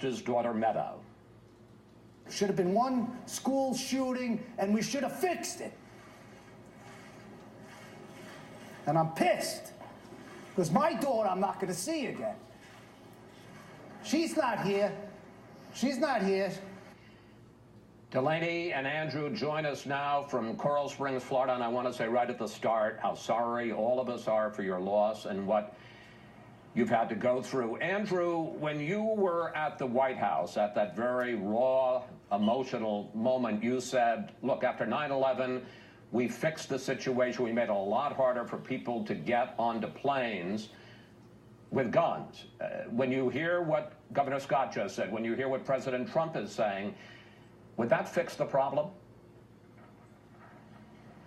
his daughter Meadow. Should have been one school shooting, and we should have fixed it. And I'm pissed, because my daughter I'm not going to see again. She's not here. She's not here. Delaney and Andrew join us now from Coral Springs, Florida, and I want to say right at the start how sorry all of us are for your loss and what you've had to go through. Andrew, when you were at the White House at that very raw, emotional moment, you said, look, after 9/11, we fixed the situation. We made it a lot harder for people to get onto planes with guns. When you hear what Governor Scott just said, when you hear what President Trump is saying, would that fix the problem?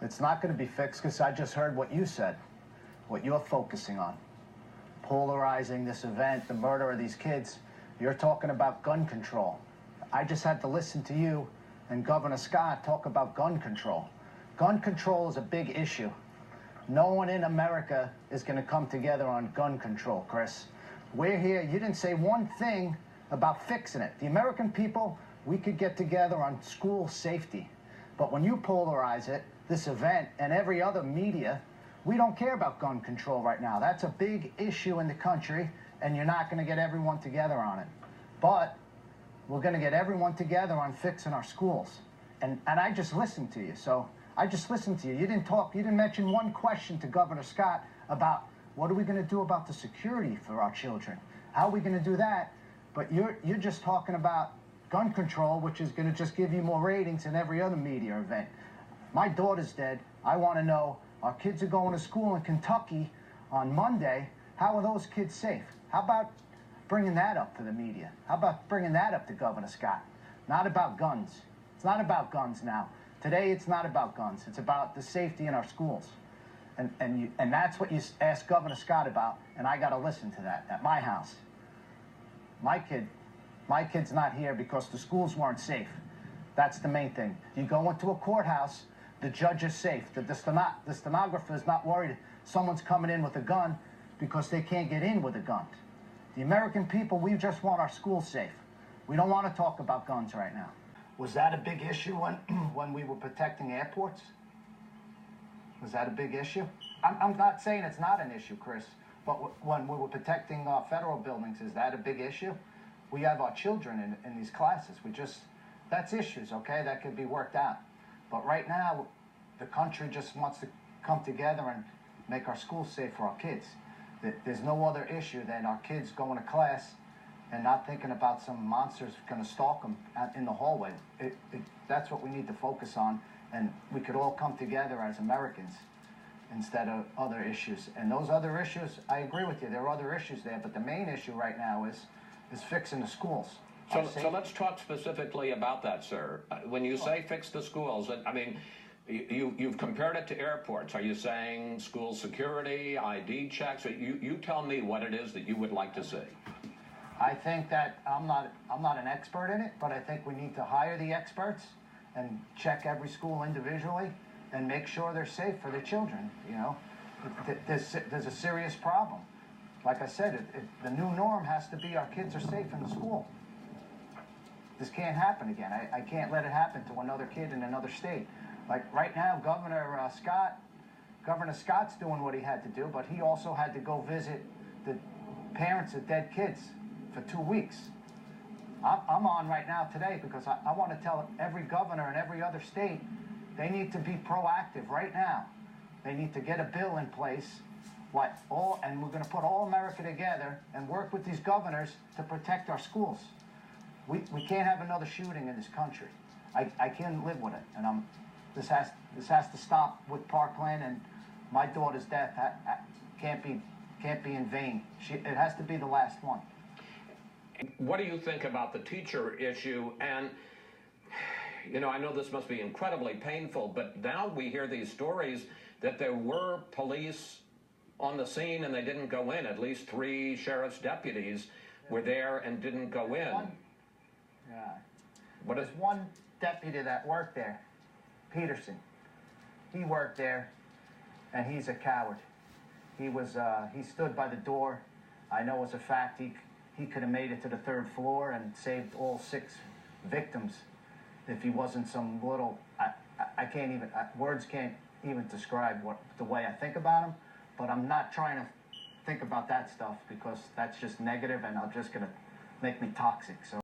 It's not going to be fixed because I just heard what you said, what you're focusing on. Polarizing this event, the murder of these kids. You're talking about gun control. I just had to listen to you and Governor Scott talk about gun control. Gun control is a big issue. No one in America is going to come together on gun control, Chris. We're here. You didn't say one thing about fixing it. The American people, we could get together on school safety. But when you polarize it, this event and every other media, we don't care about gun control right now. That's a big issue in the country, and you're not going to get everyone together on it. But we're going to get everyone together on fixing our schools. And I just listened to you. So I just listened to you. You didn't talk, you didn't mention one question to Governor Scott about what are we going to do about the security for our children? How are we going to do that? But you're just talking about gun control, which is going to just give you more ratings than every other media event. My daughter's dead. I want to know, our kids are going to school in Kentucky on Monday. How are those kids safe? How about bringing that up to the media? How about bringing that up to Governor Scott? Not about guns. It's not about guns now. Today, it's not about guns. It's about the safety in our schools. And that's what you asked Governor Scott about, and I got to listen to that at my house. My kid's not here because the schools weren't safe. That's the main thing. You go into a courthouse, the judge is safe. The stenographer is not worried someone's coming in with a gun because they can't get in with a gun. The American people, we just want our schools safe. We don't want to talk about guns right now. Was that a big issue when we were protecting airports? Was that a big issue? I'm not saying it's not an issue, Chris, but when we were protecting our federal buildings, is that a big issue? We have our children in these classes. That's issues, okay? That could be worked out. But right now, the country just wants to come together and make our schools safe for our kids. There's no other issue than our kids going to class and not thinking about some monsters going to stalk them in the hallway. That's what we need to focus on, and we could all come together as Americans instead of other issues. And those other issues, I agree with you, there are other issues there, but the main issue right now is fixing the schools. So let's talk specifically about that, sir. When you say fix the schools, I mean, you've compared it to airports. Are you saying school security, ID checks? You tell me what it is that you would like to see. I think that I'm not an expert in it, but I think we need to hire the experts and check every school individually and make sure they're safe for their children. You know, there's a serious problem. Like I said, the new norm has to be our kids are safe in the school. This can't happen again. I can't let it happen to another kid in another state. Like right now, Governor Scott's doing what he had to do, but he also had to go visit the parents of dead kids for 2 weeks. I'm on right now today because I want to tell every governor in every other state they need to be proactive right now. They need to get a bill in place, and we're going to put all America together and work with these governors to protect our schools. We can't have another shooting in this country. I can't live with it, and this has to stop with Parkland, and my daughter's death can't be in vain. It has to be the last one. What do you think about the teacher issue? And, you know, I know this must be incredibly painful, but now we hear these stories that there were police on the scene and they didn't go in. At least 3 sheriff's deputies were there and didn't go in. There's one deputy that worked there, Peterson. He worked there, and he's a coward. He stood by the door. I know as a fact he could have made it to the 3rd floor and saved all 6 victims if he wasn't some little, I can't even, words can't even describe the way I think about him, but I'm not trying to think about that stuff because that's just negative and I'm just going to make me toxic. So